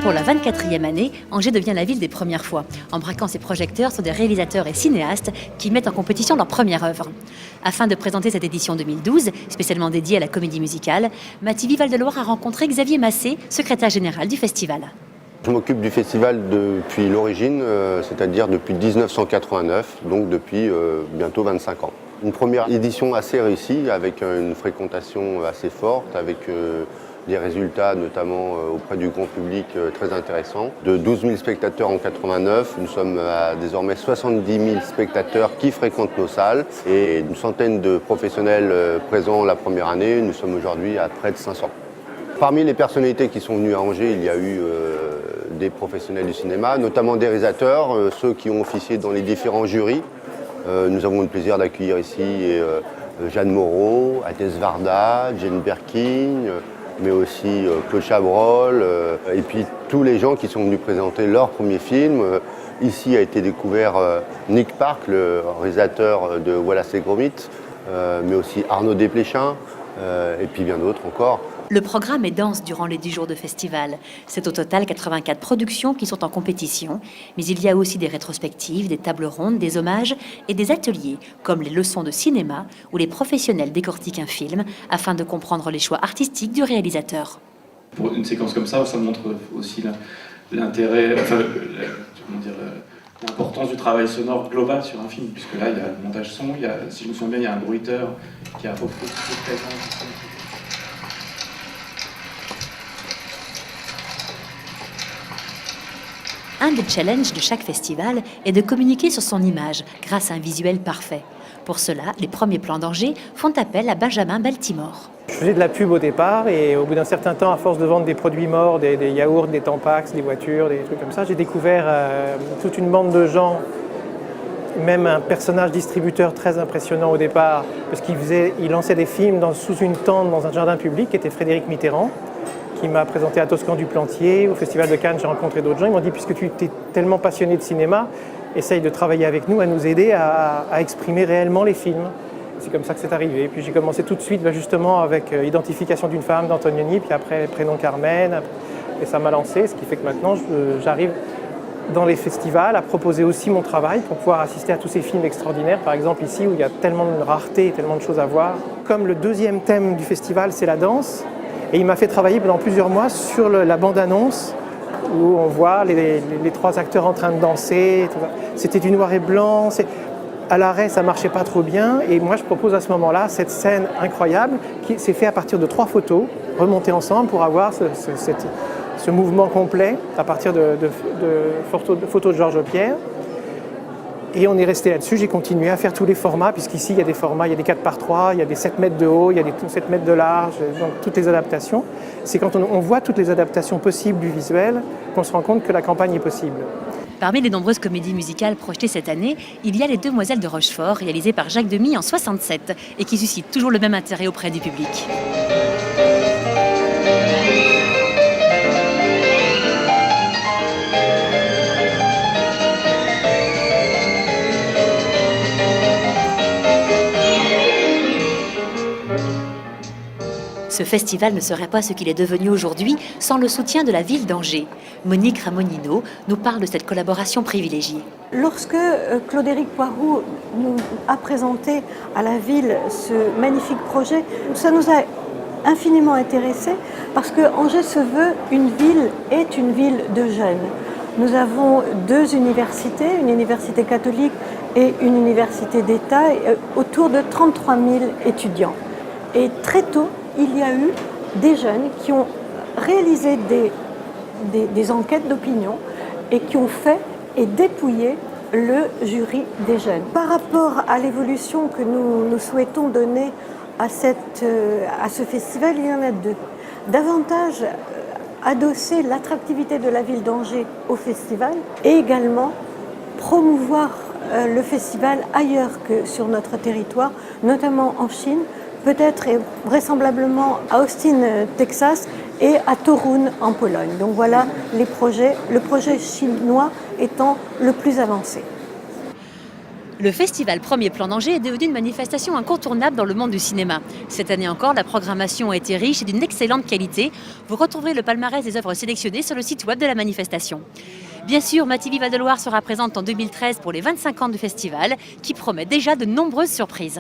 Pour la 24e année, Angers devient la ville des premières fois, en braquant ses projecteurs sur des réalisateurs et cinéastes qui mettent en compétition leur première œuvre. Afin de présenter cette édition 2012, spécialement dédiée à la comédie musicale, Mativi Val-de-Loire a rencontré Xavier Massé, secrétaire général du festival. Je m'occupe du festival depuis l'origine, c'est-à-dire depuis 1989, donc depuis bientôt 25 ans. Une première édition assez réussie, avec une fréquentation assez forte, avec des résultats notamment auprès du grand public très intéressants. De 12 000 spectateurs en 89, nous sommes à désormais 70 000 spectateurs qui fréquentent nos salles et une centaine de professionnels présents la première année. Nous sommes aujourd'hui à près de 500. Parmi les personnalités qui sont venues à Angers, il y a eu des professionnels du cinéma, notamment des réalisateurs, ceux qui ont officié dans les différents jurys. Nous avons le plaisir d'accueillir ici Jeanne Moreau, Athès Varda, Jane Birkin, mais aussi Claude Chabrol, et puis tous les gens qui sont venus présenter leur premier film. Ici a été découvert Nick Park, le réalisateur de Wallace et Gromit, mais aussi Arnaud Desplechin, et puis bien d'autres encore. Le programme est dense durant les 10 jours de festival. C'est au total 84 productions qui sont en compétition, mais il y a aussi des rétrospectives, des tables rondes, des hommages et des ateliers, comme les leçons de cinéma, où les professionnels décortiquent un film afin de comprendre les choix artistiques du réalisateur. Pour une séquence comme ça montre aussi l'intérêt, l'importance du travail sonore global sur un film, puisque là, il y a le montage son, si je me souviens bien, il y a un bruiteur qui a représenté. Un des challenges de chaque festival est de communiquer sur son image grâce à un visuel parfait. Pour cela, les premiers plans d'Angers font appel à Benjamin Baltimore. Je faisais de la pub au départ et au bout d'un certain temps, à force de vendre des produits morts, des yaourts, des Tampax, des voitures, des trucs comme ça, j'ai découvert toute une bande de gens, même un personnage distributeur très impressionnant au départ, parce qu'il lançait des films sous une tente dans un jardin public, qui était Frédéric Mitterrand, qui m'a présenté à Toscan du Plantier, au Festival de Cannes, j'ai rencontré d'autres gens. Ils m'ont dit, puisque tu es tellement passionné de cinéma, essaye de travailler avec nous, à nous aider à exprimer réellement les films. C'est comme ça que c'est arrivé. Puis j'ai commencé tout de suite justement avec Identification d'une femme d'Antonioni, puis après Prénom Carmen, et ça m'a lancé, ce qui fait que maintenant j'arrive dans les festivals à proposer aussi mon travail pour pouvoir assister à tous ces films extraordinaires, par exemple ici où il y a tellement de rareté, tellement de choses à voir. Comme le deuxième thème du festival, c'est la danse, et il m'a fait travailler pendant plusieurs mois sur la bande-annonce où on voit les trois acteurs en train de danser. C'était du noir et blanc. À l'arrêt, ça ne marchait pas trop bien. Et moi, je propose à ce moment-là cette scène incroyable qui s'est faite à partir de 3 photos remontées ensemble pour avoir ce mouvement complet à partir de photos de Georges Pierre. Et on est resté là-dessus, j'ai continué à faire tous les formats, puisqu'ici il y a des formats, il y a des 4x3, il y a des 7 mètres de haut, il y a des 7 mètres de large, donc toutes les adaptations. C'est quand on voit toutes les adaptations possibles du visuel qu'on se rend compte que la campagne est possible. Parmi les nombreuses comédies musicales projetées cette année, il y a Les Demoiselles de Rochefort, réalisées par Jacques Demy en 1967, et qui suscite toujours le même intérêt auprès du public. Ce festival ne serait pas ce qu'il est devenu aujourd'hui sans le soutien de la ville d'Angers. Monique Ramonino nous parle de cette collaboration privilégiée. Lorsque Claude-Éric Poiroux nous a présenté à la ville ce magnifique projet, ça nous a infiniment intéressés parce que Angers se veut une ville de jeunes. Nous avons 2 universités, une université catholique et une université d'État, autour de 33 000 étudiants. Et très tôt, il y a eu des jeunes qui ont réalisé des enquêtes d'opinion et qui ont fait et dépouillé le jury des jeunes. Par rapport à l'évolution que nous souhaitons donner à ce festival, il y en a 2. Davantage adosser l'attractivité de la ville d'Angers au festival et également promouvoir le festival ailleurs que sur notre territoire, notamment en Chine, peut-être et vraisemblablement à Austin, Texas, et à Toruń en Pologne. Donc voilà les projets, le projet chinois étant le plus avancé. Le festival Premier Plan d'Angers est devenu une manifestation incontournable dans le monde du cinéma. Cette année encore, la programmation a été riche et d'une excellente qualité. Vous retrouverez le palmarès des œuvres sélectionnées sur le site web de la manifestation. Bien sûr, Mativi Val de Loire sera présente en 2013 pour les 25 ans du festival, qui promet déjà de nombreuses surprises.